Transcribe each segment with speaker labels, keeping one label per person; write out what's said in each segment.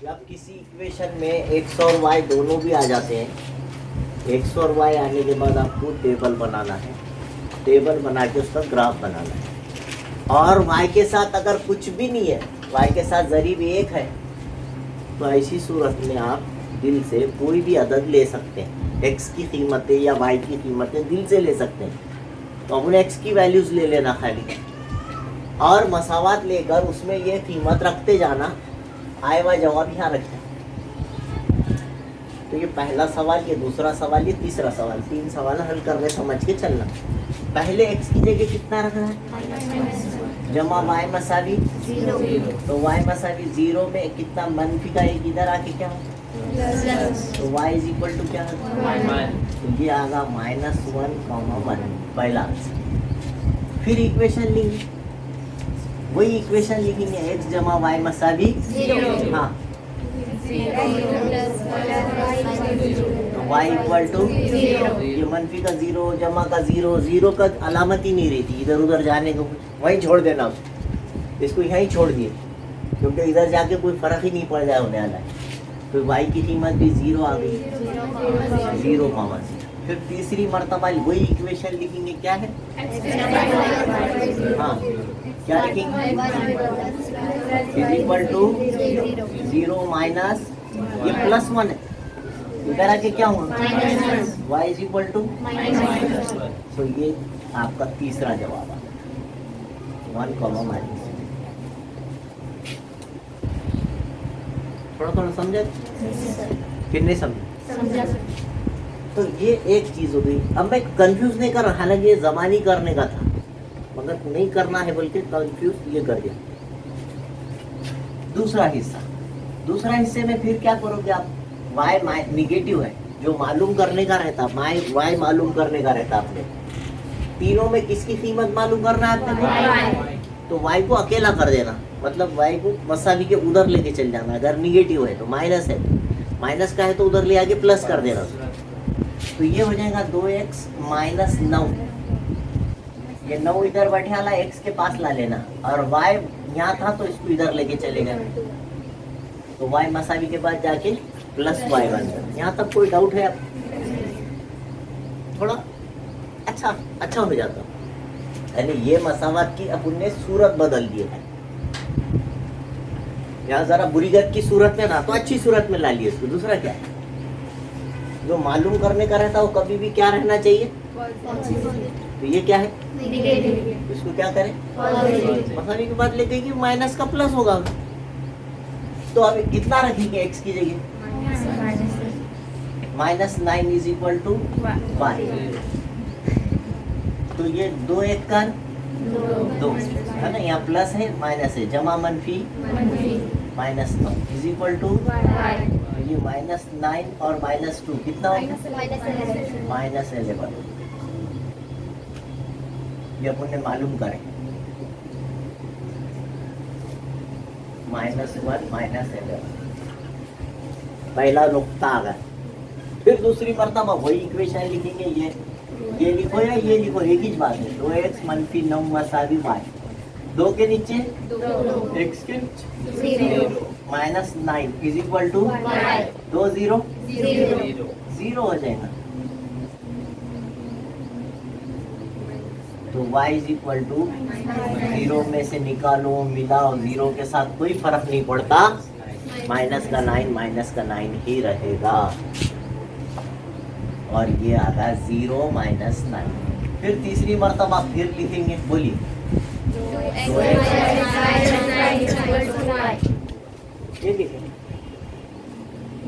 Speaker 1: जब किसी इक्वेशन में x और y दोनों भी आ जाते हैं, x और y आने के बाद आपको टेबल बनाना है, टेबल बना के उसका ग्राफ बनाना है। और y के साथ अगर कुछ भी नहीं है, y के साथ ज़रीब एक है, तो ऐसी सूरत में आप दिल से कोई भी अदद ले सकते हैं। x की कीमतें या y की कीमतें दिल से ले सकते हैं। तो अपने x की वैल्यूज़ ले लेना खाली, और मसावात लेकर उसमें ये कीमत रखते जाना, आए हुआ जवाब यहाँ रखें। तो ये पहला सवाल, ये दूसरा सवाल, ये तीसरा सवाल, 3 सवाल हल कर रहे, समझ के चलना। पहले x की जगह कितना रखना है, जमा y मसावी 0, तो y मसावी 0 में कितना मनफी का एक इधर आके क्या हो, तो y इज इक्वल टू क्या है, तो ये आगा -1,1 पहला आंसर। फिर इक्वेशन लिखेंगे, वही इक्वेशन लिखेंगे, x जमा y मसावी 0, हाँ, y इक्वल टू, ये मनफी का 0 जमा का 0, 0 का अलामत ही नहीं रहती, इधर उधर जाने को, वहीं छोड़ देना उसको, इसको यहीं छोड़ दिए, क्योंकि इधर जाके कोई फर्क ही नहीं पड़ जाए होने वाला है। तो y की कीमत भी 0 आ गई, 0,0। फिर तीसरी मर्तबा वही इक्वेशन लिखेंगे, क्या है, हाँ, क्या लिखेंगे, इज इक्वल टू 0 माइनस, ये +1 है, इधर आके क्या हुआ, y इज इक्वल टू, तो ये आपका तीसरा जवाब आ गया, 1, थोड़ा थोड़ा समझे कि नहीं समझे। तो ये एक चीज हो गई। अब मैं कंफ्यूज नहीं कर रहा, हालांकि ये ज़मानी करने का था, मगर नहीं करना है बल्कि कंफ्यूज ये कर दिया। दूसरा हिस्से में फिर क्या करोगे आप, y निगेटिव है, जो मालूम करने का रहता, y मालूम करने का रहता आपने, तीनों में किसकी कीमत मालूम करना है आपने, तो y को अकेला कर देना, मतलब y को मसावी के उधर लेके चल जाना। अगर निगेटिव है तो माइनस है, माइनस का है तो उधर ले आके प्लस कर देना। तो ये हो जाएगा 2x माइनस 9, ये 9 इधर बैठे वाला x के पास ला लेना, और y यहाँ था तो इसको इधर लेके चलेगा, तो y मसावी के बाद जाके प्लस y बन जाएगा। यहाँ तक कोई डाउट है? थोड़ा अच्छा हो जाता, यानी ये मसावत की अपन ने सूरत बदल दी है। यहाँ जरा बुरीगत की सूरत में ना, तो अच्छी सूरत में ला लिया इसको। दूसरा क्या है, जो मालूम करने का रहता है वो कभी भी क्या रहना चाहिए, तो ये क्या है, इसको क्या करें, मसावी के बाद लेके कि माइनस का प्लस होगा। तो अब कितना रखेंगे x की जगह, -9 इज इक्वल टू 1, तो ये 2 1 का 2 है ना, यहाँ प्लस है माइनस है, जमा मनफी -9 इज इक्वल टू, ये -9 और -2 कितना होगा, -11। ये अपन ने मालूम करें, -1 -11 पहला नुक्ता आ गया। फिर दूसरी मर्तबा वही इक्वेशन लिखेंगे, ये लिखो या ये लिखो, एक ही बात है, 2x मनफी 9 मसावी y, 2 के नीचे x के -9 इज इक्वल टू 2 0 हो जाएगा। तो y इज इक्वल टू 0 में से निकालो, मिलाओ, 0 के साथ कोई फर्क नहीं पड़ता, -9 ही रहेगा, और ये आगा 0 -9। फिर तीसरी मर्तबा फिर लिखेंगे, बोलिए, ये लिखेंगे,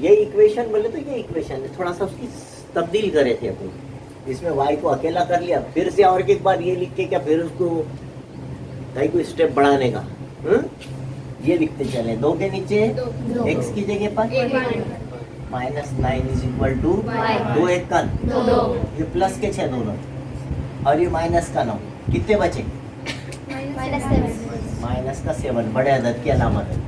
Speaker 1: ये इक्वेशन बोले तो ये इक्वेशन है, थोड़ा सा उसकी तब्दील करे थे अपन, इसमें y को अकेला कर लिया, फिर से और एक बार ये लिख के क्या, फिर उसको कहीं कोई स्टेप बढ़ाने का, ये लिखते चले, 2 के नीचे x की जगह पर -9 इज इक्वल टू 2 1 का 2, ये प्लस के 6 दोनों, और ये माइनस का 9, कितने बचे, -7, बड़े अदद की अलामत है।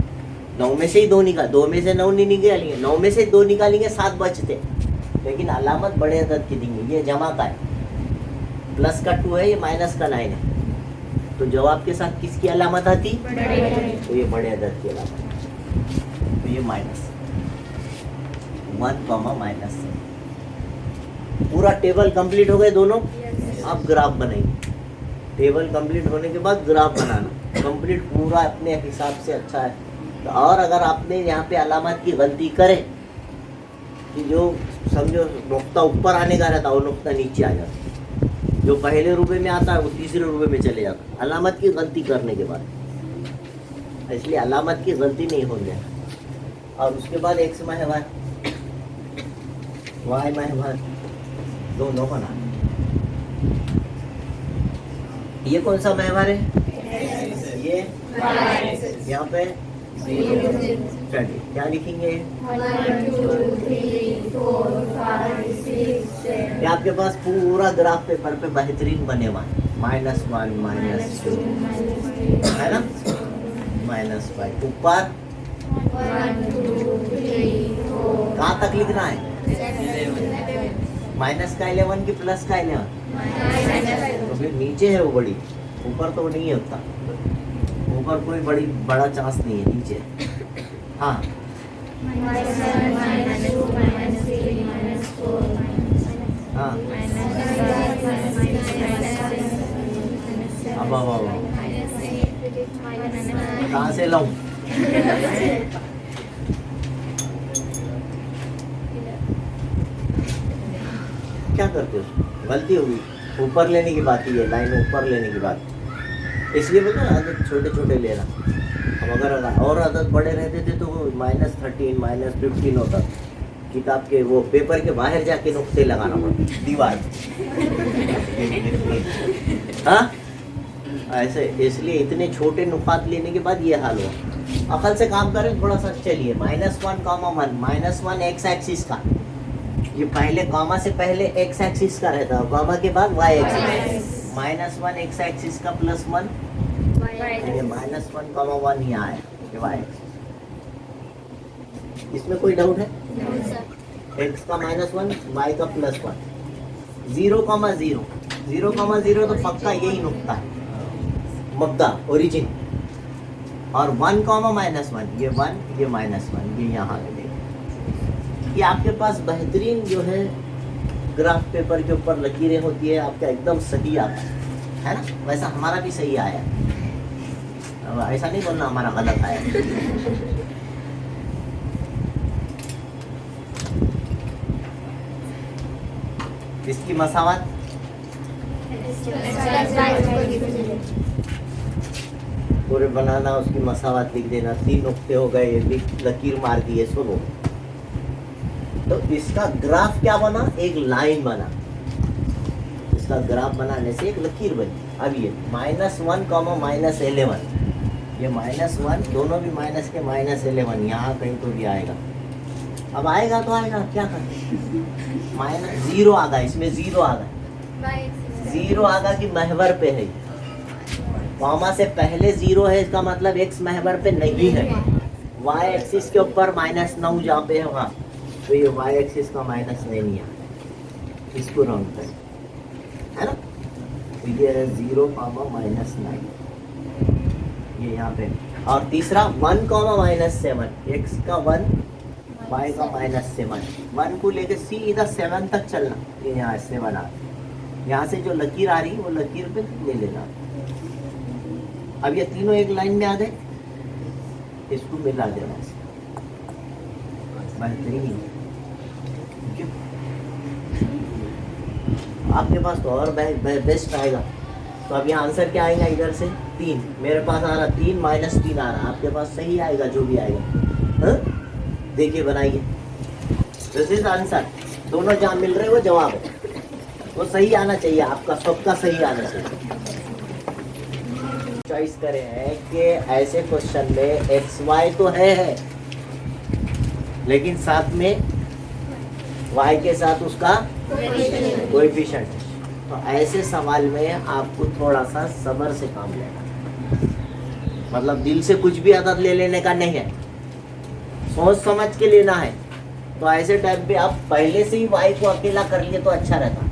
Speaker 1: 9 में से ही 2 निकाल, 2 में से 9 नहीं निकालेंगे, 9 में से 2 निकालेंगे, 7 बचते, लेकिन अलामत बड़े अदद की देंगे। ये जमा का है, प्लस का 2 है, ये माइनस का 9 है, तो जवाब के साथ किसकी अलामत आती, तो ये बड़े अदद की अलामत। तो ये माइनस 1 कॉमा माइनस। पूरा टेबल कंप्लीट हो गए दोनों। अब ग्राफ बनाएंगे। टेबल कंप्लीट होने के बाद ग्राफ बनाना कंप्लीट पूरा अपने हिसाब से अच्छा है। तो और अगर आपने यहाँ पे अलामत की गलती करे कि जो समझो नुक्ता ऊपर आने का रहता है वो नुक्ता नीचे आ जाता है, जो पहले रुपए में आता है वो तीसरे रुपए में चले जाता है अलामत की गलती करने के बाद। इसलिए अलामत की गलती नहीं हो जाए। और उसके बाद एक्स महवर वाई महवर दोनों बना। ये कौन सा महवर है? ये यहाँ पे चलिए क्या लिखेंगे?
Speaker 2: 1 2 3 4 5 6 7
Speaker 1: ये आपके पास पूरा ग्राफ पेपर पे बेहतरीन बने हुआ है। -1 -2 है ना, -5 ऊपर
Speaker 2: 1 2 3 4
Speaker 1: कहाँ तक लिखना है? माइनस का 11 की प्लस का 11? तो फिर नीचे है वो बड़ी, ऊपर तो नहीं है उतना। ऊपर कोई बड़ा चांस नहीं है, नीचे है। हाँ हाँ अब कहाँ से लाऊं? क्या करते हो? गलती होगी, ऊपर लेने की बात ही है, लाइन ऊपर लेने की बात। इसलिए बोलते हैं आदत छोटे छोटे लेना। अब अगर और आदत बड़े रहते थे तो -13 -15 होता। किताब के वो पेपर के बाहर जाके नुक्ते लगाना पड़ता दीवार। हाँ ऐसे, इसलिए इतने छोटे नुकात लेने के बाद ये हाल हुआ। अकल से काम करें थोड़ा सा। चलिए -1 कॉमा 1 -1 एक्स एक्सिस का, ये पहले कॉमा से पहले एक्स एक्सिस का रहता है, कॉमा के बाद वाई एक्सिस। -1 एक्स एक्सिस का +1 ये -1 कॉमा 1 यहाँ है, ये वाई एक्सिस। इसमें कोई डाउट है? एक्स का -1 वाई का +1 0 कॉमा 0 0 कॉमा 0 तो पक्का यही नुकता है, मब्दा ओरिजिन। और 1 कॉमा -1 ये 1 ये -1 ये यहाँ लगेगा। ये आपके पास बेहतरीन जो है ग्राफ पेपर के ऊपर लकीरें होती है, आपका एकदम सही आता है ना। वैसा हमारा भी सही आया, अब ऐसा नहीं बोलना हमारा गलत आया। इसकी मसावत पूरे बनाना, उसकी मसावत लिख देना। 3 नुक्ते हो गए, लकीर मार दिए। सुनो तो इसका ग्राफ क्या बना? एक लाइन बना। इसका ग्राफ बनाने से एक लकीर बनी। अब ये -1 कॉमा -11 ये -1 दोनों भी माइनस के -11 यहाँ कहीं तो भी आएगा। अब आएगा तो आएगा, क्या करें? -0 आ गया, इसमें 0 आ गया, 0 आ गया कि महवर पे है। कॉमा से पहले 0 है, इसका मतलब एक्स महवर पे नहीं है। वाई एक्सिस के ऊपर -9 जहाँ पे है वहाँ, तो ये वाई एक्सिस का -9 नहीं है, इसको राउंड करें, है ना। तो ये है 0 कॉमा -9 ये यहाँ पे। और तीसरा 1 कॉमा -7 एक्स का 1 वाई का -7 1 को लेके सीधा 7 तक चलना। ये यहाँ 7 आ, यहाँ से जो लकीर आ रही है वो लकीर पे ले लेना। अब ये तीनों एक लाइन में आ गए, इसको मिला देना। बेहतरीन, आपके पास तो और बेस्ट आएगा। तो अब यहाँ आंसर क्या आएगा? इधर से 3 मेरे पास आ रहा, 3 -3 आ रहा, आपके पास सही आएगा जो भी आएगा। हाँ देखिए बनाइए, दिस इज आंसर। दोनों जहाँ मिल रहे वो जवाब है, वो सही आना चाहिए, आपका सबका सही आना चाहिए। चॉइस करें हैं कि ऐसे क्वेश्चन में एक्स वाई तो है, लेकिन साथ में वाई के साथ उसका कोएफिशिएंट। तो ऐसे सवाल में आपको थोड़ा सा सब्र से काम लेना, मतलब दिल से कुछ भी आदत ले लेने का नहीं है, सोच समझ के लेना है। तो ऐसे टाइम पे आप पहले से ही वाई को अकेला कर लिए तो अच्छा रहता।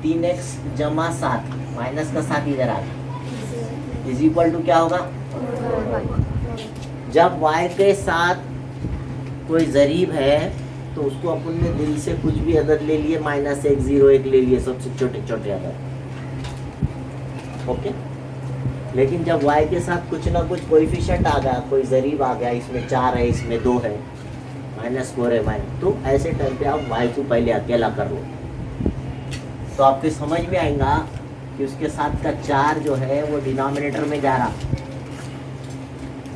Speaker 1: 3x जमा 7 माइनस का 7 इधर आ गया, इज इक्वल टू क्या होगा? जब y के साथ कोई जरीब है तो उसको अपन ने दिल से कुछ भी अदद ले लिए, -1, 0, 1 ले लिए, सबसे छोटे छोटे अदद, ओके। लेकिन जब y के साथ कुछ ना कुछ कोएफिशिएंट आ गया, कोई जरीब आ गया, इसमें 4 है, इसमें 2 है, -4 है, तो ऐसे टाइम पे आप y को पहले अकेला कर लो, तो आपके समझ में आएगा कि उसके साथ का 4 जो है वो डिनोमिनेटर में जा रहा।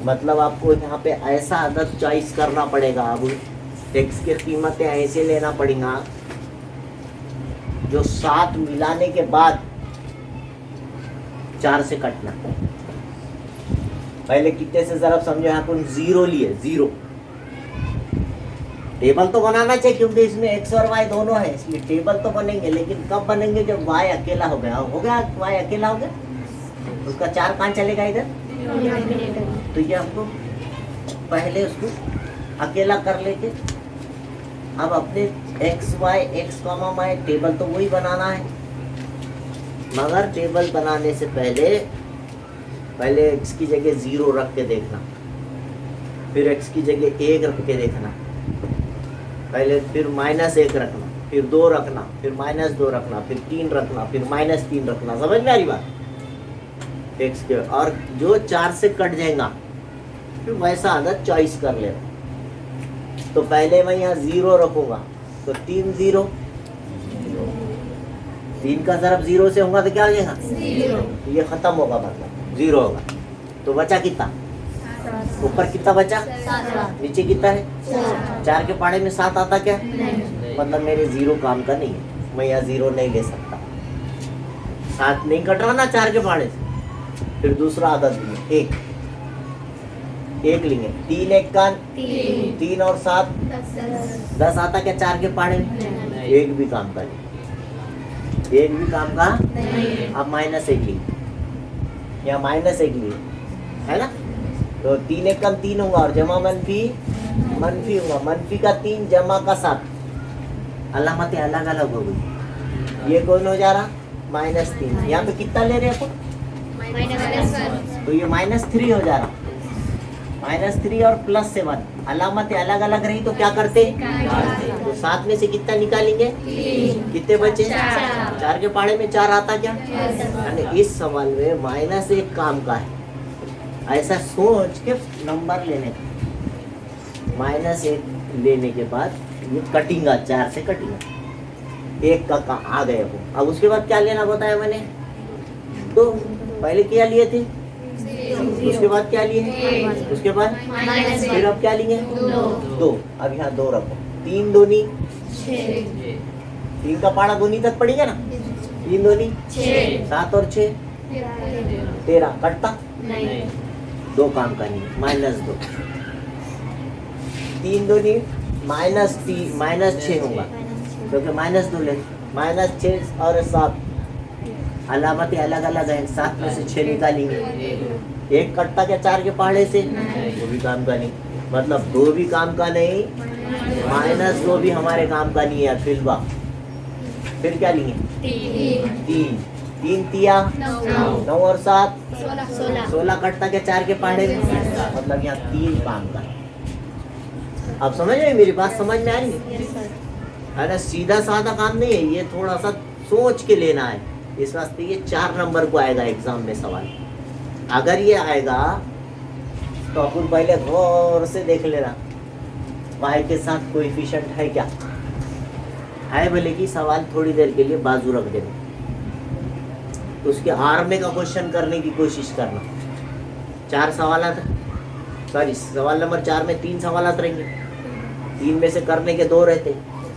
Speaker 1: मतलब आपको यहाँ पे ऐसा अदद चॉइस करना पड़ेगा। अब x की कीमतें ऐसे लेना पड़ेगा जो 7 मिलाने के बाद 4 से कटना। पहले कितने से जरा समझो, यहाँ पर 0 लिए, 0 टेबल तो बनाना चाहिए क्योंकि इसमें x और y दोनों है, इसलिए टेबल तो बनेंगे, लेकिन कब बनेंगे जब y अकेला हो गया, y अकेला हो गया, उसका 4 कहाँ चलेगा इधर, तो ये हमको पहले उसको अकेला कर लेके अब अपने x y टेबल तो वही बनाना है, मगर टेबल बनाने से पहले x की जगह 0 रख के देखना, फिर x की जगह 1 रख के देखना, पहले फिर -1 रखना, फिर 2 रखना, फिर -2 रखना, फिर 3 रखना, फिर -3 रखना। समझ में आ रही बात x के, और जो 4 से कट जाएगा फिर वैसा आदत चॉइस कर लेना। तो पहले मैं यहाँ 0 रखूंगा, तो 3 0, 3 का ज़रब 0 से होगा तो क्या हो जाएगा, 0, ये खत्म होगा, मतलब 0 होगा। तो बचा कितना, ऊपर कितना बचा, नीचे कितना है, 4 के पहाड़े में 7 आता क्या, मतलब मेरे 0 काम का नहीं है, मैं यहाँ 0 नहीं ले सकता, 7 नहीं कट रहा ना 4 के पहाड़े से। फिर दूसरा आदत लेंगे, 1 लेंगे, 3 1 का 3 और 7 10 आता क्या 4 के पहाड़े में, 1 भी काम का नहीं, 1 भी काम का। अब -1 लिए, या -1 लिए, है ना, तो 3 1 कम 3 होगा, और जमा मनफी होगा, मनफी का 3 जमा का 7, अलामतें अलग अलग हो गई। ये कौन हो जा रहा, -3, यहाँ पे कितना ले रहे हैं, तो ये -3 हो जा रहा, -3 और +7, अलामतें अलग अलग रही तो क्या करते, तो 7 में से कितना निकालेंगे, कितने बचे, 4 के पहाड़े में 4 आता क्या, यानी इस सवाल में -1 काम का है, ऐसा सोच के नंबर लेने का, -1 लेने के बाद ये कटिंगा, 4 से कटिंगा, 1 का आ गए वो। अब उसके बाद क्या लेना बताया मैंने, तो पहले क्या लिए थे, उसके बाद क्या लिए, उसके बाद फिर अब क्या लिए, 2, अब यहाँ 2 रखो, 3 दूनी 3 का पहाड़ा दूनी तक पड़ेगा ना, 3 दूनी 7 और 6 13, कटता 2 काम का नहीं, -2, 3 दूनी -6 होगा, क्योंकि -2 ले, -6 और 7 अलामतें अलग अलग हैं, 7 में से 6 निकालेंगे, 1 कटता क्या 4 के पहाड़े से, वो भी काम का नहीं, मतलब 2 भी काम का नहीं, -2 भी हमारे काम का नहीं है, फिर क्या लेंगे, 3 तिया 9 और 7 16 कटता क्या 4 के पहाड़े में, मतलब यहाँ 3 काम का। अब समझ में मेरी बात, समझ में आ रही है ना, सीधा साधा काम नहीं है, ये थोड़ा सा सोच के लेना है, इस वास्ते ये 4 नंबर को आएगा एग्जाम में सवाल। अगर ये आएगा तो अपन पहले गौर से देख लेना y के साथ कोएफिशिएंट है क्या है, भले कि सवाल थोड़ी देर के लिए बाजू रख देना, तो उसके आर में का क्वेश्चन करने की कोशिश करना। 4 सवाल, सॉरी सवाल नंबर 4 में 3 सवाल रहेंगे, 3 में से करने के 2 रहते,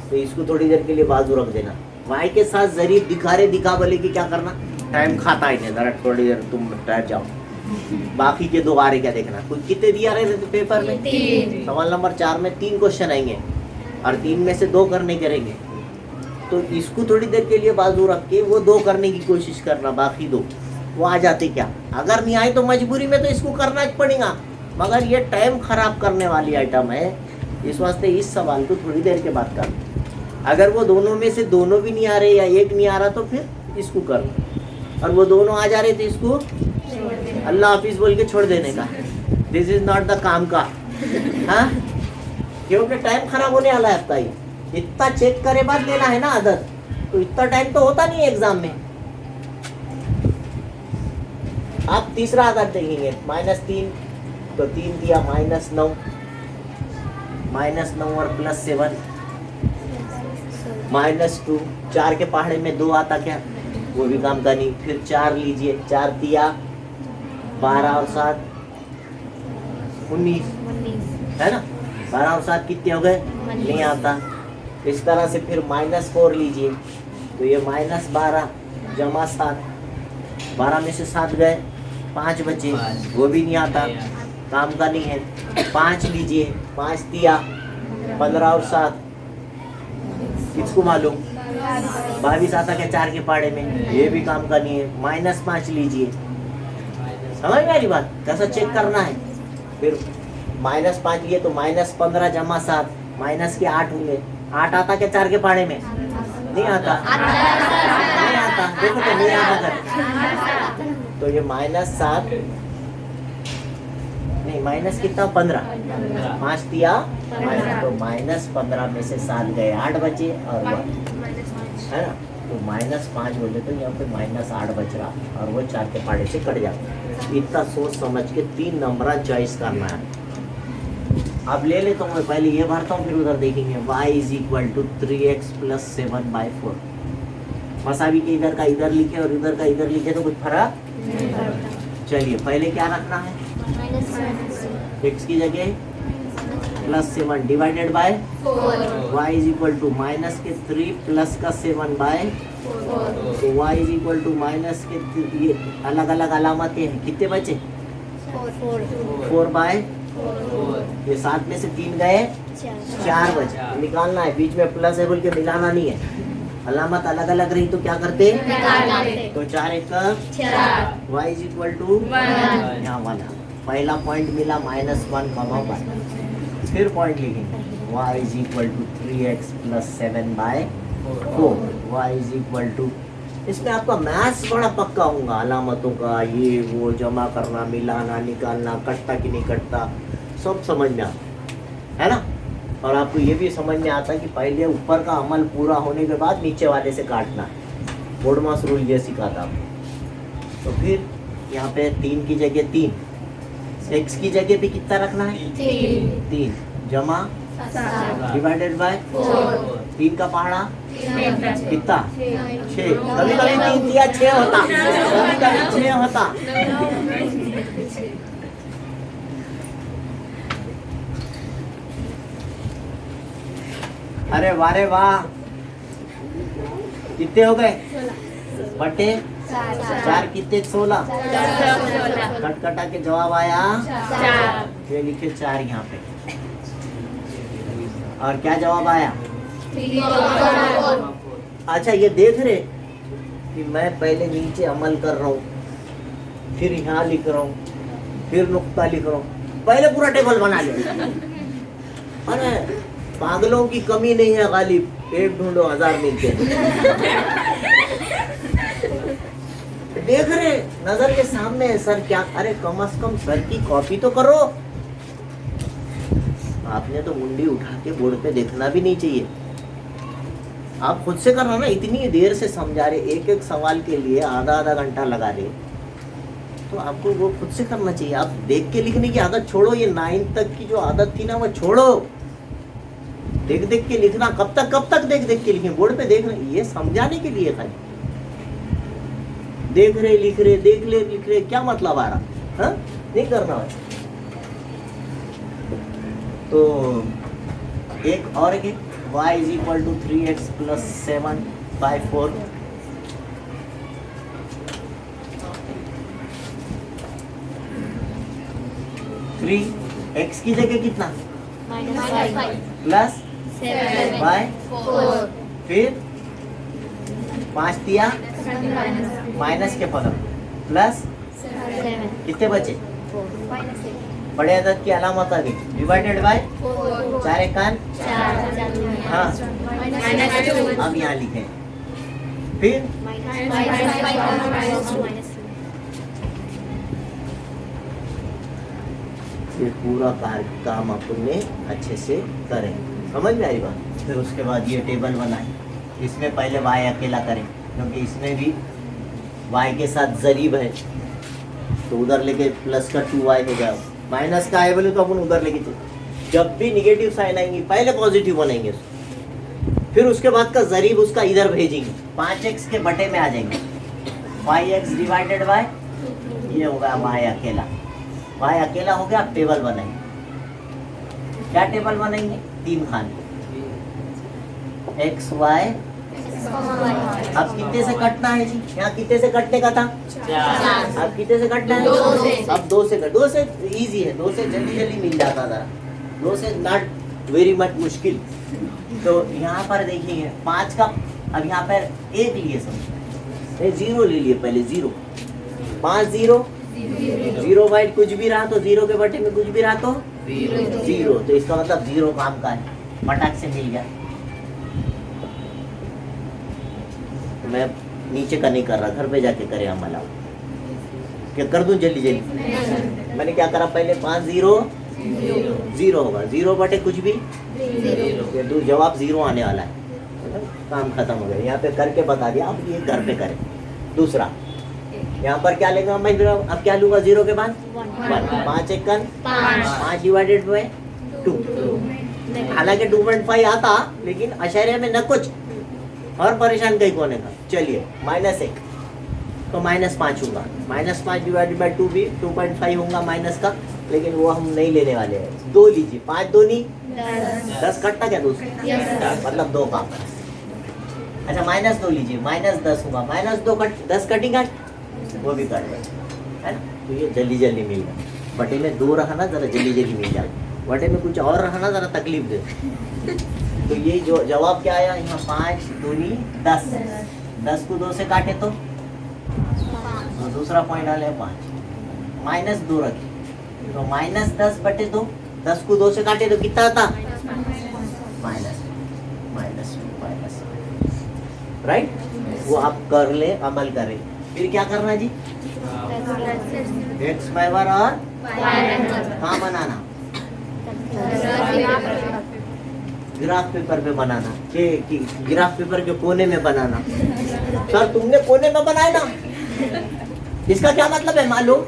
Speaker 1: तो इसको थोड़ी देर के लिए बाजू रख देना। y के साथ जरीब दिखा बोले कि क्या करना, टाइम खाता ही नहीं, जरा थोड़ी देर तुम ठहर जाओ, बाकी के 2 आ रहे क्या देखना। कुछ कितने दिया रहे थे पेपर में, 3, सवाल नंबर 4 में 3 क्वेश्चन आएंगे और 3 में से 2 करने के रहेंगे, तो इसको थोड़ी देर के लिए बाजू रख के वो 2 करने की कोशिश करना, बाकी 2 वो आ जाते क्या, अगर नहीं आए तो मजबूरी में तो इसको करना पड़ेगा, मगर ये टाइम खराब करने वाली आइटम है, इस वास्ते इस सवाल को थोड़ी देर के बाद कर। अगर वो दोनों में से दोनों भी नहीं आ रहे या एक नहीं आ रहा तो फिर इसको कर, और वो दोनों आ जा रहे थे इसको अल्लाह हाफिज बोल के छोड़ देने का, दिस इज नॉट द काम का, हाँ क्योंकि टाइम खराब होने वाला है आपका ये। इतना चेक करे बाद लेना है ना आदत, तो इतना टाइम तो होता नहीं है एग्जाम में। आप तीसरा आदत देखेंगे, -3 तो 3 दिया -9, -9 और +7 -2, 4 के पहाड़े में 2 आता क्या, वो भी काम का नहीं। फिर 4 लीजिए, 4 दिया 12 और 7 19 है ना, 12 और 7 कितने हो गए, नहीं आता। इस तरह से फिर -4 लीजिए, तो ये -12 जमा 7, 12 में से 7 गए, 5 बचे, वो भी नहीं आता, काम का नहीं है। 5 लीजिए, 5 दिया 15 और 7 किसको मालूम, 22 आता क्या 4 के पहाड़े में, ये भी काम का नहीं है। -5 लीजिए, समझ में आ रही बात, कैसा चेक करना है। फिर -5 लिए तो -15 जमा 7, माइनस के 8 होंगे, 8 आता क्या 4 के पहाड़े में, नहीं आता, नहीं आता, देखो तो नहीं आता कर। तो ये -7 नहीं, माइनस कितना 15, 5 दिया तो -15 में से 7 गए, 8 बचे और 1 है ना, तो -5 बोले तो यहाँ पे -8 बच रहा और वो 4 के पहाड़े से कट जाता। इतना सोच समझ के 3 नंबर चॉइस करना है। अब ले लेता हूँ मैं, पहले ये भरता हूँ फिर उधर देखेंगे। y = 3x + 7/4। मसावी के इधर का इधर लिखे और इधर का इधर लिखे तो कुछ फर्क। चलिए पहले क्या रखना है, x की जगह +7 डिवाइडेड बाय y = -3 प्लस का 7/4। तो y = ये अलग अलग अलामतें हैं, कितने बचे 4/4। ये 7 में से 3 गए, 4 बचे, निकालना है। बीच में प्लस है बोल के मिलाना नहीं है, अलामत अलग अलग रही तो क्या करते, तो 4 1 y = यहाँ वाला पहला पॉइंट मिला -1 कमा बाय। फिर पॉइंट लिखेंगे y = 3x + 7/4। y = इसमें आपका मैथ्स बड़ा पक्का होगा, अलामतों का ये वो जमा करना, मिलाना, निकालना, कटता कि नहीं कटता, सब समझ में आता है ना। और आपको ये भी समझ में आता है कि पहले ऊपर का अमल पूरा होने के बाद नीचे वाले से काटना है। बोर्ड मास रूल ये सिखाता आपको। तो फिर यहाँ पे 3 की जगह 3, x की जगह भी कितना रखना है 3 जमा डिवाइडेड बाय 3 का पहाड़ा कितना 6। कभी कभी 3 दिया 6 होता, कभी कभी 6 होता। अरे वाह रे वाह, कितने हो गए बटे 4 कितने 16। कटकटा के जवाब आया 4। ये लिखे 4 यहाँ पे। और क्या जवाब आया, अच्छा ये देख रहे कि मैं पहले नीचे अमल कर रहा हूँ, फिर यहाँ लिख रहा हूँ, फिर नुक्ता लिख रहा हूँ, पहले पूरा टेबल बना लिया। अरे पागलों की कमी नहीं है गालिब, एक ढूंढो 1000 मिलते हैं। देख रहे नजर के सामने है सर, क्या अरे कम से कम सर की कॉपी तो करो। आपने तो मुंडी उठा के बोर्ड पे देखना भी नहीं चाहिए, आप खुद से करना ना। इतनी देर से समझा रहे, एक एक सवाल के लिए आधा घंटा लगा रहे, तो आपको वो खुद से करना चाहिए। आप देख के लिखने की आदत छोड़ो, ये 9 तक की जो आदत थी ना वो छोड़ो। देख देख के लिखना, कब तक देख देख के लिखें, बोर्ड पे देख रहे, ये समझाने के लिए खाली देख रहे लिख रहे, देख ले लिख रहे, क्या मतलब आ रहा, हाँ नहीं करना है। तो एक और के y = 3x + 7/4। x की जगह कितना प्लस 7/4, फिर 5 दिया माइनस के पदम प्लस कितने बचे, बड़े अदद की अलामत आ गई, डिवाइडेड बाय 4 1 हाँ। अब यहाँ लिखे, फिर फिर पूरा काम अपने अच्छे से करें। समझ में आई बात? फिर उसके बाद ये टेबल बनाएं। इसमें पहले y अकेला करें, क्योंकि इसमें भी y के साथ जरीब है, तो उधर लेके प्लस का 2y हो गया, माइनस का है बोले तो अपन उधर लेके चले। जब भी निगेटिव साइन आएंगी पहले पॉजिटिव बनाएंगे उसको, फिर उसके बाद का जरीब उसका इधर भेजेंगे, 5x के बटे में आ जाएंगे। 5x डिवाइडेड बाय, ये होगा y अकेला, y अकेला हो गया। अब टेबल बनाएंगे। क्या टेबल बनाएंगे? 3 खाने, x y। अब कितने से कटना है जी? यहाँ कितने से कटने का था? 4। अब कितने से कटना है?
Speaker 2: 2 से।
Speaker 1: अब 2 से कट, 2 से इजी है, 2 से जल्दी जल्दी मिल जाता था, 2 से नॉट वेरी मच मुश्किल। तो यहाँ पर देखिए 5 का, अब यहाँ पर 1 लिए समझ, 0 ले लिए पहले, 0, 5 0 0 वाइट कुछ भी रहा तो 0 के बटे में कुछ भी रहा तो 0, तो इसका मतलब 0 काम का है, फटाक से मिल गया। मैं नीचे का नहीं कर रहा, घर पे जाके करे अमल। क्या कर दूं जल्दी जल्दी? मैंने क्या करा, पहले 5 0 0 होगा, 0 बटे कुछ भी, ये दो जवाब 0 आने वाला है, काम खत्म हो गया। यहाँ पे करके बता दिया, आप ये घर पे करें। दूसरा यहाँ पर क्या लेगा मैं, अब क्या लूंगा 0 के बाद 1, 5 1 5 डिवाइडेड बाय 2। हालांकि 2.5 आता, लेकिन अशर्य में न कुछ और परेशान कहीं कोने का। चलिए -1 तो -5 होगा, -5 डिवाइडेड बाय 2 भी 2.5 होगा माइनस का, लेकिन वो हम नहीं लेने वाले हैं। 2 लीजिए, 5 2 नहीं 10 कटता क्या? 2 मतलब 2 काम। अच्छा -2 लीजिए, -10 होगा, -2 कट 10 कटेगा, वो भी कट गया है ना। तो ये जल्दी जल्दी मिल गया। बटे में 2 रहा ना, जरा जल्दी जल्दी मिल जाए, बटे में कुछ और रहा ना, जरा तकलीफ दे। तो ये जो जवाब क्या आया यहाँ, 5 2 10, 10 को 2 से काटे तो दूसरा पॉइंट डाले 5, -2 रखे तो -10 बटे 2, 10 को 2 से काटे तो कितना आता? Minus, right. वो आप कर ले, अमल करें। फिर क्या करना जी? x y और कहाँ बनाना? ग्राफ पेपर पे बनाना, कि ग्राफ पेपर के कोने में बनाना। सर तुमने कोने में बनाया ना, इसका क्या मतलब है मालूम?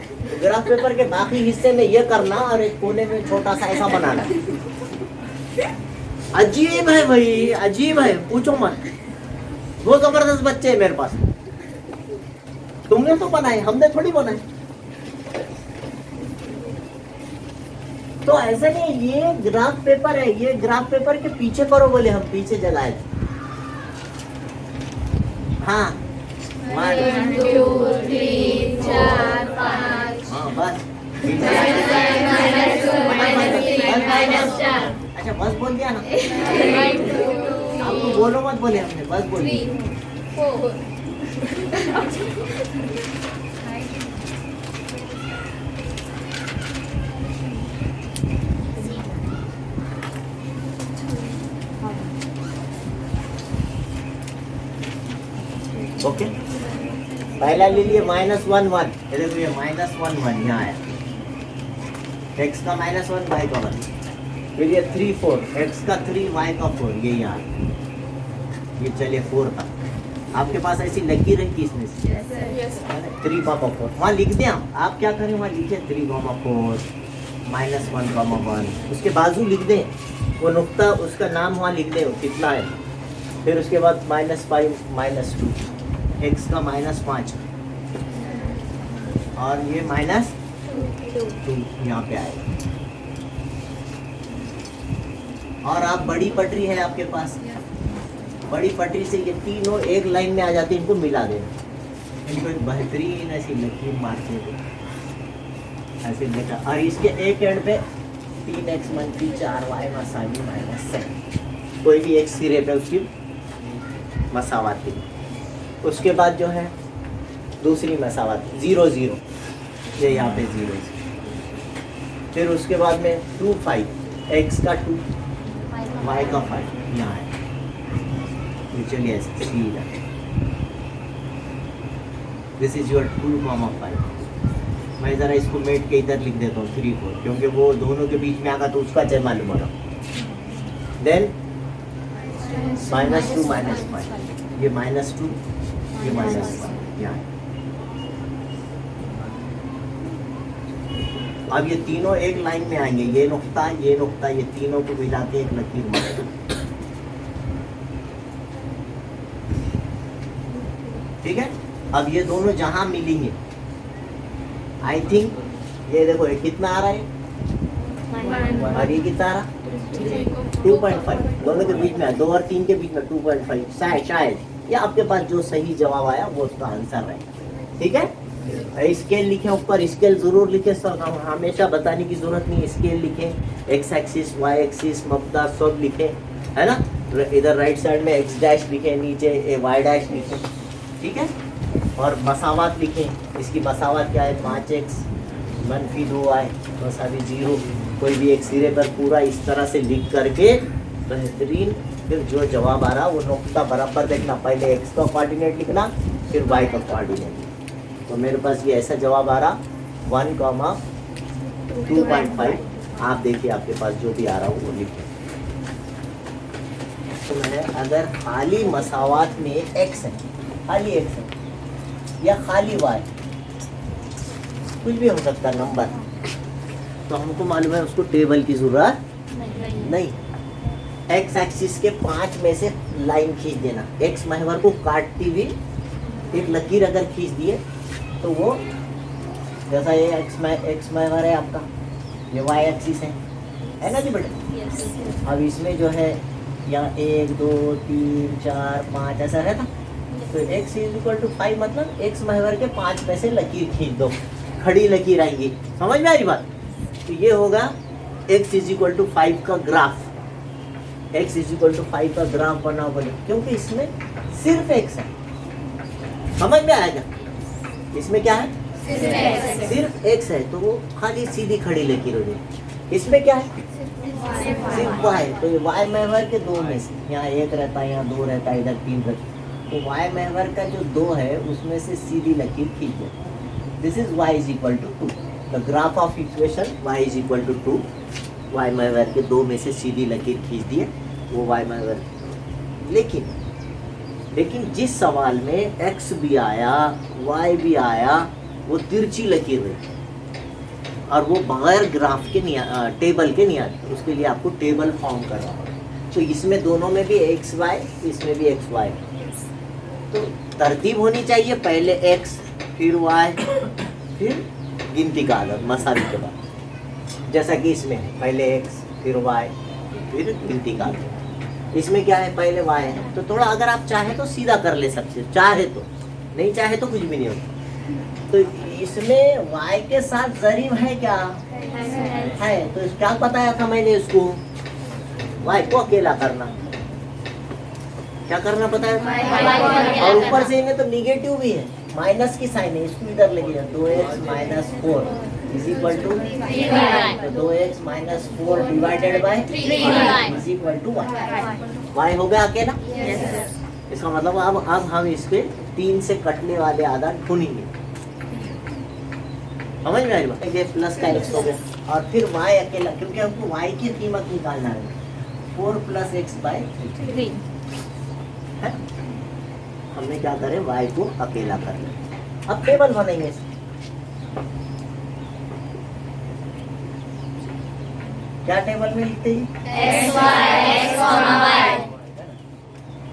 Speaker 1: ग्राफ पेपर के बाकी हिस्से में ये करना और एक कोने में छोटा सा ऐसा बनाना। अजीब है भाई, अजीब है, पूछो मत। वो जबरदस्त बच्चे हैं मेरे पास। तुमने तो बनाए, हमने थोड़ी बनाए। तो ऐसा नहीं, ये ग्राफ पेपर है, ये ग्राफ पेपर के पीछे करो बोले, हम पीछे जलाए थे। हाँ
Speaker 2: 1 2 3 4 5।
Speaker 1: हाँ बस।
Speaker 2: -4।
Speaker 1: अच्छा बस बोल दिया ना, आपको बोलो मत बोले, हमने बस बोल दिया।
Speaker 2: 4।
Speaker 1: ओके, पहला ले लिए -1 1, ये देखो ये -1 1 यहाँ आया, x का -1 y का 1। फिर ये 3 4, x का 3 y का 4, ये यहाँ ये चलिए 4 था। आपके पास ऐसी लगी रही इसमें से 3 4, वहाँ लिख दें आप क्या करें, वहाँ लिखे 3 4 -1 1, उसके बाजू लिख दें, वो नुक्ता उसका नाम वहाँ लिख दें कितना है। फिर उसके बाद -5 -2, x का -5 और ये -2 यहाँ पे आएगा। और आप बड़ी पटरी है आपके पास, बड़ी पटरी से ये तीनों एक लाइन में आ जाते हैं, इनको मिला देना, इनको एक बेहतरीन ऐसी लकीर मारते हुए ऐसे बेटा, और इसके एक एंड पे 3x - 4y -7, कोई भी एक सिरे पे उसकी मसावाती। उसके बाद जो है दूसरी मसावाती 0 0, ये यहाँ पे 0। फिर उसके बाद में 2 5, x का 2 y का 5 यहाँ है। चलिए ऐसे सीधा, दिस इज योर 2 5, मैं जरा इसको मेट के इधर लिख देता हूँ 3 4, क्योंकि वो दोनों के बीच में आगा तो उसका चेन मालूम होगा। देन -2 -5, ये -2 ये -1 यहाँ। अब ये तीनों एक लाइन में आएंगे, ये नुक्ता ये तीनों को मिला के एक लकीर मारेगा। ठीक है, अब ये दोनों जहां मिलेंगे, आई थिंक ये देखो ये कितना आ रहा है और ये कितना आ रहा, 2.5, दोनों के बीच में 2 और 3 के बीच में 2.5 शायद या आपके पास जो सही जवाब आया वो उसका आंसर है। ठीक है, स्केल लिखे ऊपर, स्केल जरूर लिखे सर, हमेशा बताने की जरूरत नहीं, स्केल लिखे, एक्स एक्सिस वाई एक्सिस मकदार सब लिखे, है ना। इधर राइट साइड में एक्स डैश लिखे, नीचे वाई डैश लिखे। ठीक है, और मसावात लिखें, इसकी मसावात क्या है, 5x -2y = 0। कोई भी एक सिरे पर पूरा इस तरह से लिख करके बेहतरीन, फिर जो जवाब आ रहा वो नुक्ता बराबर देखना, पहले x का कोऑर्डिनेट लिखना फिर y का कोऑर्डिनेट। तो मेरे पास ये ऐसा जवाब आ रहा 1,2.5। आप देखिए आपके पास जो भी आ रहा हो वो लिखें। तो मैंने अगर खाली मसावात में x है, खाली x है या खाली y, कुछ भी हो सकता नंबर, तो हमको मालूम है उसको टेबल की जरूरत नहीं। एक्स एक्सिस के 5 में से लाइन खींच देना, एक्स महवर को काटती हुई एक लकीर अगर खींच दिए तो वो, जैसा ये एक्स महवर है आपका, ये वाई एक्सिस है ना जी बेटा। अब इसमें जो है यहाँ 1 2 3 4 5 ऐसा रहता, तो x = 5 मतलब x महवर के 5 में से लकीर खींच दो, खड़ी लकीर आएंगी। समझ में आ रही बात। तो ये होगा x = 5 का ग्राफ, x = 5 का ग्राफ बनाओ बोले, क्योंकि इसमें सिर्फ x है। समझ में आएगा, इसमें क्या है, सिर्फ x है, तो वो खाली सीधी खड़ी लकीर हो जाएगी। इसमें क्या है, सिर्फ y, तो ये y महवर के 2 में से, यहाँ 1 रहता है, यहाँ 2 रहता है, इधर 3 रहता है, तो y महवर का जो 2 है उसमें से सीधी लकीर खींच दो। This is y = 2, the graph of equation y = 2। y महवर के 2 में से सीधी लकीर खींच दिए, वो y महवर। लेकिन जिस सवाल में x भी आया y भी आया, वो तिरछी लकीर रही और वो बगैर ग्राफ के नहीं, टेबल के नहीं आती, उसके लिए आपको टेबल फॉर्म करना होगा। तो इसमें दोनों में भी xy, इसमें भी xy, तो तरतीब होनी चाहिए, पहले x फिर y फिर गिनती का आदत मसावी के बाद, जैसा कि इसमें है पहले x फिर y फिर गिनती का आदत। इसमें क्या है, पहले y है, तो थोड़ा अगर आप चाहे तो सीधा कर ले सकते, चाहे तो, नहीं चाहे तो कुछ भी नहीं होता। तो इसमें y के साथ जरीब है क्या, है, तो क्या बताया था मैंने इसको, y को अकेला करना, क्या करना बताया था, और ऊपर से इन्हें तो निगेटिव भी है, माइनस की साइन है, इसको इधर लगे 2x - 4 = 2x - 4 divided by 3 = 1। y हो गया अकेला। इसका मतलब अब हम इसके 3 से कटने वाले आधार ढूंढेंगे। समझ में आई बात, ये प्लस का x हो गया, और फिर y अकेला, क्योंकि हमको y की कीमत निकालना है, 4 + x/3 है। हमने क्या करे, y को अकेला कर लिया। अब टेबल बनेंगे, क्या टेबल में लिखते हैं, x,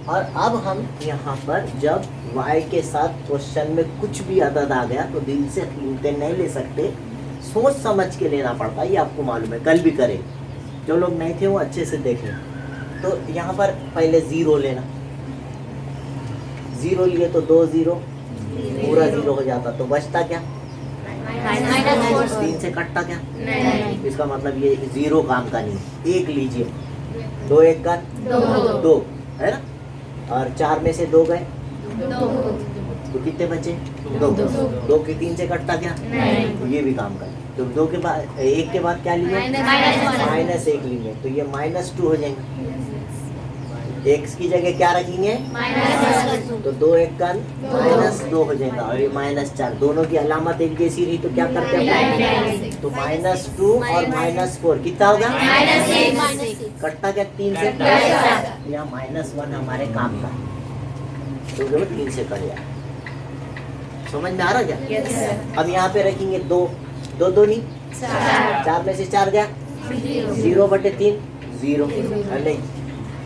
Speaker 1: और अब हम यहाँ पर जब y के साथ क्वेश्चन में कुछ भी अदद आ गया तो दिल से नहीं ले सकते, सोच समझ के लेना पड़ता है, ये आपको मालूम है, कल भी करें, जो लोग नहीं थे वो अच्छे से देख लें। तो यहाँ पर पहले 0 लेना, 0 लिए तो 2 0 पूरा 0 हो जाता, तो बचता क्या, 3 से कटता क्या, इसका मतलब ये 0 काम का नहीं, 1 लीजिए, 2 1 का 2 है ना, और 4 में से 2 गए तो कितने बचे, 2 के 3 से कटता क्या, तो ये भी काम करे। तो 2 के बाद 1 के बाद क्या लिए, -1 लिए, तो ये -2 हो जाएंगे। एक्स की जगह क्या रखेंगे? तो 2 एक का -2 हो जाएगा और ये -4, दोनों की अलामत एक जैसी रही तो क्या करते हैं? तो -2 और -4 कितना होगा? कटता क्या 3 से? यहाँ -1 हमारे काम का है, तो जो 3 से कट गया। समझ में आ रहा क्या? अब यहाँ पे रखेंगे 2, 2 दूनी 4 में से 4 गया 0/3, 0 नहीं,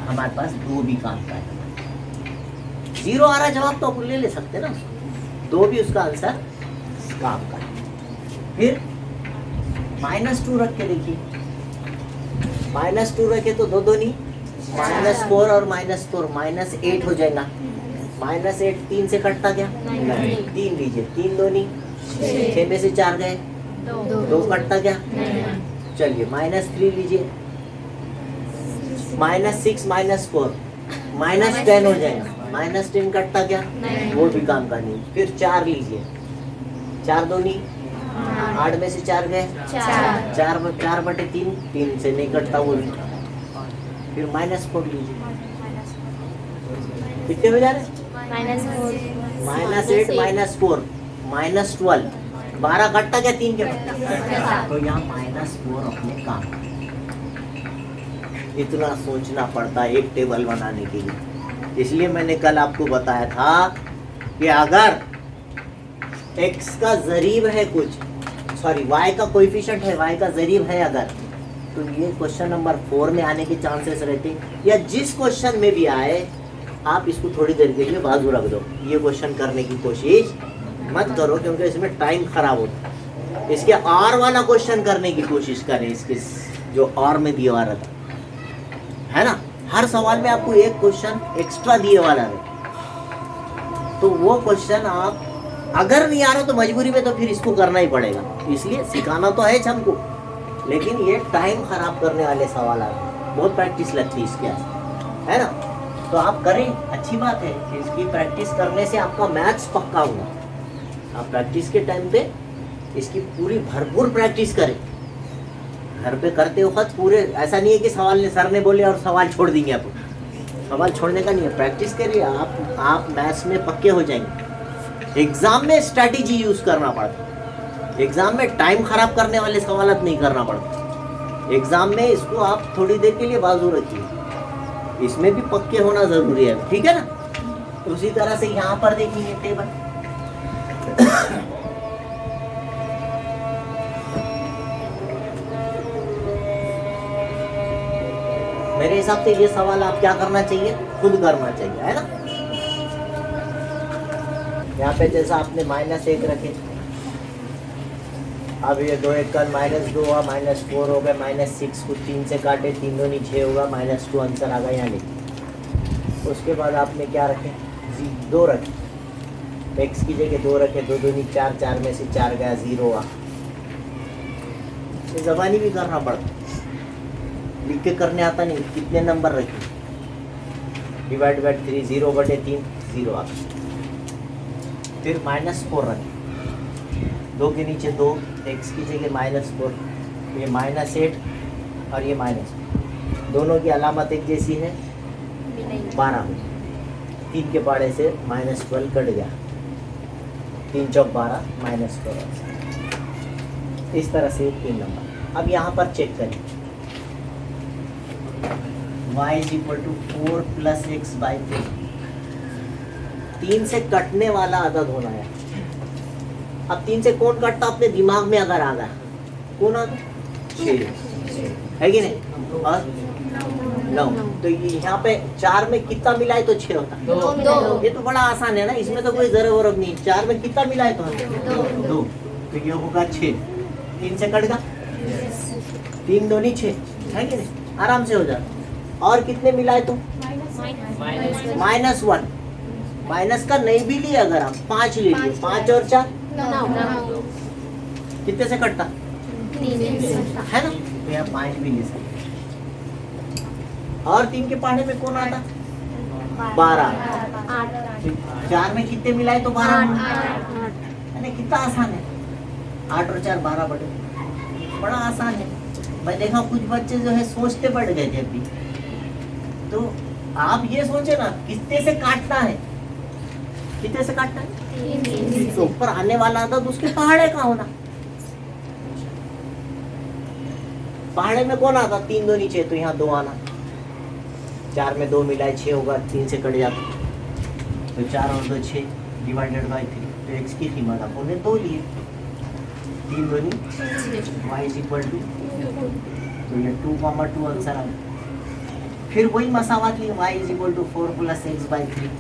Speaker 1: हमारे पास 2 भी काम का है। 0 आ रहा जवाब तो अपन ले सकते ना, 2 भी उसका आंसर काम का है। फिर -2 रख के देखिए, -2 रखे तो 2 दूनी -4 और -4 -8 हो जाएगा। -8 3 से कटता क्या? 3 लीजिए, 3 दूनी 6 में से 4 गए 2 कटता क्या? चलिए -3 लीजिए, -6 -4 -10 हो जाएगा, -10 कटता क्या? वो भी काम का नहीं। फिर 4 लीजिए, 4 दूनी 8 में से 4 गए 4/3, 3 से नहीं कटता वो भी। फिर -4 लीजिए, कितने हो जा रहे? -8 -4 -12, 12 कटता क्या 3 के बाद? तो यहाँ -4 अपने काम का। इतना सोचना पड़ता है एक टेबल बनाने के लिए, इसलिए मैंने कल आपको बताया था कि अगर x का ज़रीब है कुछ, सॉरी y का कोएफिशिएंट है, y का ज़रीब है अगर, तो ये क्वेश्चन नंबर 4 में आने के चांसेस रहते हैं, या जिस क्वेश्चन में भी आए आप इसको थोड़ी देर के लिए बाजू रख दो, ये क्वेश्चन करने की कोशिश मत करो क्योंकि इसमें टाइम खराब होता है। इसके और वाला क्वेश्चन करने की कोशिश करें, इसके जो और में दिया वाला था, है ना, हर सवाल में आपको एक क्वेश्चन एक्स्ट्रा दिए वाला है, तो वो क्वेश्चन आप अगर नहीं आ रहा तो मजबूरी में तो फिर इसको करना ही पड़ेगा, इसलिए सिखाना तो है हमको, लेकिन ये टाइम खराब करने वाले सवाल आते हैं, बहुत प्रैक्टिस लगती है इसके, है ना। तो आप करें, अच्छी बात है, इसकी प्रैक्टिस करने से आपका मैथ्स पक्का होगा। आप प्रैक्टिस के टाइम पे इसकी पूरी भरपूर प्रैक्टिस करें, घर पे करते वक्त पूरे, ऐसा नहीं है कि सर ने बोले और सवाल छोड़ देंगे आप, सवाल छोड़ने का नहीं है, प्रैक्टिस करिए, आप मैथ्स में पक्के हो जाएंगे। एग्जाम में स्ट्रैटेजी यूज करना पड़ता है, एग्जाम में टाइम खराब करने वाले सवाल नहीं करना पड़ता, एग्जाम में इसको आप थोड़ी देर के लिए बाजू रखिए, इसमें भी पक्के होना जरूरी है, ठीक है ना। उसी तरह से यहाँ पर देखेंगे टेबल, मेरे हिसाब से ये सवाल आप क्या करना चाहिए, खुद करना चाहिए, है ना। यहाँ पे जैसा आपने -1 रखे, अब ये 2 एक का -2 हुआ, -4 हो गया, -6 को 3 से काटे, 3 दूनी 6 होगा, -2 आंसर आ गया यहाँ लिखे। उसके बाद आपने क्या रखे, 2 रखे, x की जगह 2 रखे, 2 दूनी 4, 4 में से 4 गया 0 हुआ। ये ज़बानी भी करना पड़ता, लिख के करने आता नहीं, कितने नंबर रखे, ÷ 3, 0/3, 0 आ गया। फिर -4 रखे, 2 के नीचे 2, x की जगह -4, ये -8 और ये -4, दोनों की अलामत एक जैसी है, 12 में 3 के पाड़े से -12 कट गया, 3 चौक 12, -12। इस तरह से 3 नंबर। अब यहाँ पर चेक करें, y = 4 + x/3, 3 से कटने वाला अदद होना है। अब 3 से कौन कटता अपने दिमाग में अगर आ गया, कौन आता? 6 है कि नहीं, और 9, तो यहाँ पे 4 में कितना मिलाए तो 6 होता, 2। ये तो बड़ा आसान है ना, इसमें तो कोई जरूरत नहीं, 4 में कितना मिलाए तो 2, तो ये होगा 6, 3 से कट गया, 3 दूनी 6, है कि नहीं, आराम से हो जाता। और कितने मिलाए तो -1, माइनस का नहीं भी लिया अगर आप 5 ले लिए, 5 और 4 कितने से कटता है ना, तो यहाँ 5 भी ले सकते। और 3 के पहाड़े में कौन आता, 12, 4 में कितने मिलाए तो 12, कितना आसान है, 8 और 4 12 बटे, बड़ा आसान है। मैं देखा कुछ बच्चे जो है सोचते पड़ गए थे अभी, तो आप ये सोचे ना कितने से काटना है, कितने से काटना है, तो ऊपर आने वाला था तो उसके पहाड़े का होना। पहाड़े में कौन आता, 3 2 नीचे, तो यहाँ 2 आना, 4 में 2 मिलाए 6 होगा, 3 से कट जाता, तो 4 और 2 6 डिवाइडेड बाई 3, तो एक्स की कीमत आपने 2 लिए, 3 2 y इज इक्वल टू, तो ये 2,2 आंसर आ गया। फिर वही मसावत लिए, y is equal to 4 + x/3।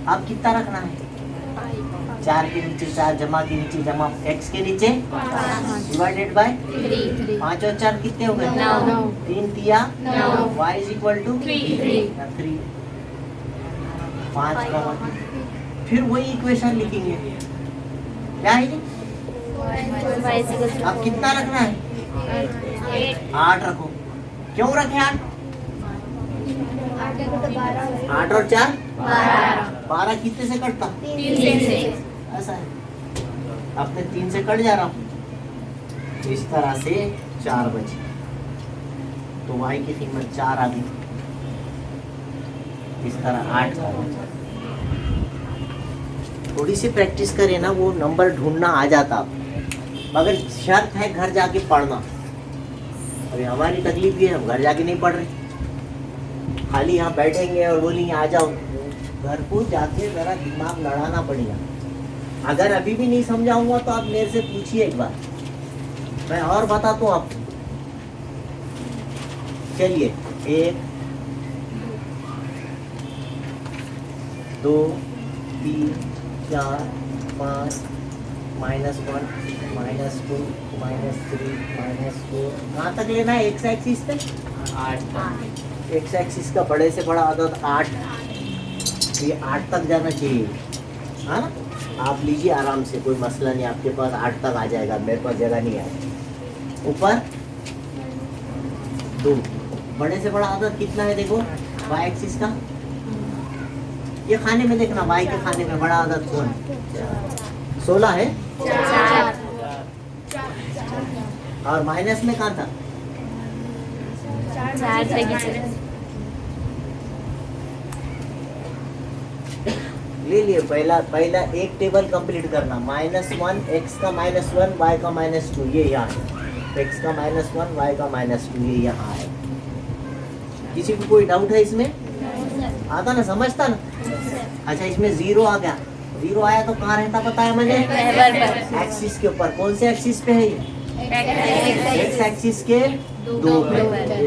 Speaker 1: अब कितना रखना है, 4 के नीचे 4 जमा के नीचे जमा, x के नीचे डिवाइडेड बाय 5 और 4 कितने हो गए, 3 तिया y इज इक्वल टू 3, 5 का 1। फिर वही इक्वेशन लिखेंगे, क्या है ये, अब कितना रखना है, 8 रखो। क्यों रखे 8, 8 और 4 12 कितने से कटता,
Speaker 2: 3 से।
Speaker 1: ऐसा है, अपने 3 से कट जा रहा हूँ, इस तरह से 4 बचे, तो y की कीमत 4 आ गई, इस तरह 8 का बचा। थोड़ी सी प्रैक्टिस करें ना, वो नंबर ढूंढना आ जाता, मगर शर्त है घर जाके पढ़ना। अभी हमारी तकलीफ ये है, हम घर जाके नहीं पढ़ रहे, खाली यहाँ बैठेंगे और बोलेंगे आ जाओ। घर को जाके जरा दिमाग लड़ाना पड़ेगा। अगर अभी भी नहीं समझाऊंगा तो आप मेरे से पूछिए एक बार, मैं और बताता हूँ आपको। चलिए 1 2 3 4 5 -1 -2 -3 -4, कहाँ तक लेना है एक्स एक्सिस पे, 8। एक्स एक्सिस का बड़े से बड़ा आदत 8, ये 8 तक जाना चाहिए, हाँ ना। आप लीजिए आराम से, कोई मसला नहीं, आपके पास 8 तक आ जाएगा, मेरे पास जगह नहीं है। ऊपर 2, बड़े से बड़ा आदत कितना है देखो, वाई एक्सिस का, ये खाने में देखना, वाई के खाने में बड़ा आदत कौन है, 16 है,
Speaker 2: 4
Speaker 1: और माइनस में कहाँ था,
Speaker 2: 4 से नीचे।
Speaker 1: ले लिए। पहला एक टेबल कंप्लीट करना, -1 x का -1 y का -2, ये यहाँ है, x का -1 y का -2, ये यहाँ है। किसी को कोई डाउट है इसमें, आता ना, समझता ना। अच्छा, इसमें 0 आ गया, 0 आया तो कहाँ रहता बताया मैंने, एक्सिस के ऊपर। कौन से एक्सिस पे है ये, एक्स एक्सिस के 2 पे,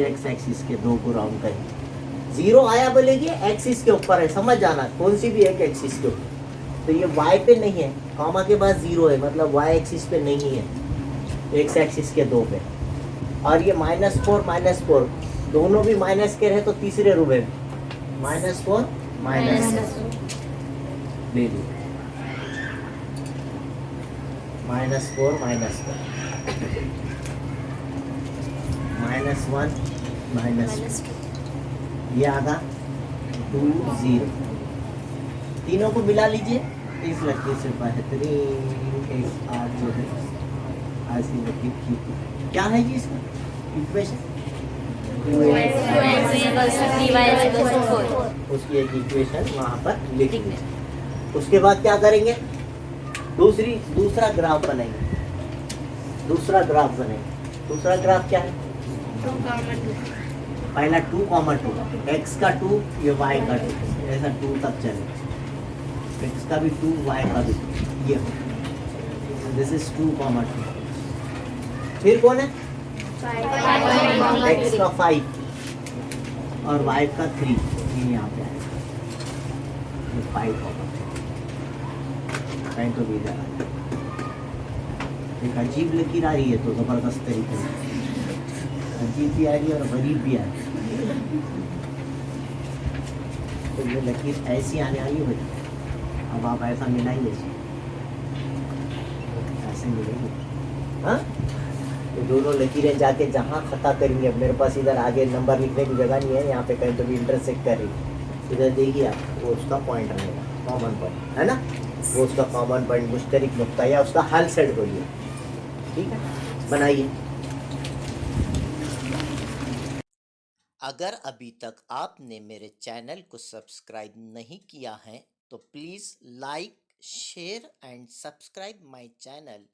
Speaker 1: एक्स एक्सिस के 2 को राउंड करें। 0 आया बोलेगी एक्सिस के ऊपर है, समझ जाना, कौन सी भी एक एक्सिस के ऊपर। तो ये y पे नहीं है, कॉमा के बाद 0 है, मतलब y एक्सिस पे नहीं है, एक्स एक्सिस के 2 पे। और ये -4 -4 दोनों भी माइनस के रहे तो तीसरे रूबे में -4 माइनस ले ली, -4 -4 -1 -2, ये आगा 2 0, तीनों को मिला लीजिए। इस लकीर से बेहतरीन एक आठ जो है ऐसी लकीर की क्या है जी इसका इक्वेशन, उसकी एक इक्वेशन वहाँ पर लिख देंगे। उसके बाद क्या करेंगे, दूसरा ग्राफ बनाएंगे। दूसरा ग्राफ क्या है, पहला 2, 2 x का 2, ये y का 2, ऐसा 2 तक चले, x का भी 2 y का भी 2, ये दिस इज 2, 2। फिर कौन है, x का 5 और y का 3, ये यहाँ पे आएगा, ये 5 होगा। कहीं तो भी जा रहा है, एक अजीब लकीर आ रही है तो जबरदस्त तरीके से, अजीब भी आ रही है और गरीब भी आ रही है। तो ये लकीर ऐसी आने वाली है, अब आप ऐसा मिलाइए, ऐसे मिलेंगे, हाँ। ये दोनों लकीरें जाके जहाँ खता करेंगे, अब मेरे पास इधर आगे नंबर लिखने की जगह नहीं है, यहाँ पे कहीं तो भी इंटरसेक्ट कर रही है, इधर देखिए आप, वो उसका पॉइंट रहेगा, कॉमन पॉइंट है ना, वो उसका कॉमन पॉइंट मुश्तरक नुक्ता या उसका हल सेट बोलिए, ठीक है, बनाइए। अगर अभी तक आपने मेरे चैनल को सब्सक्राइब नहीं किया है तो please like share and subscribe my channel.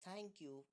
Speaker 1: Thank you.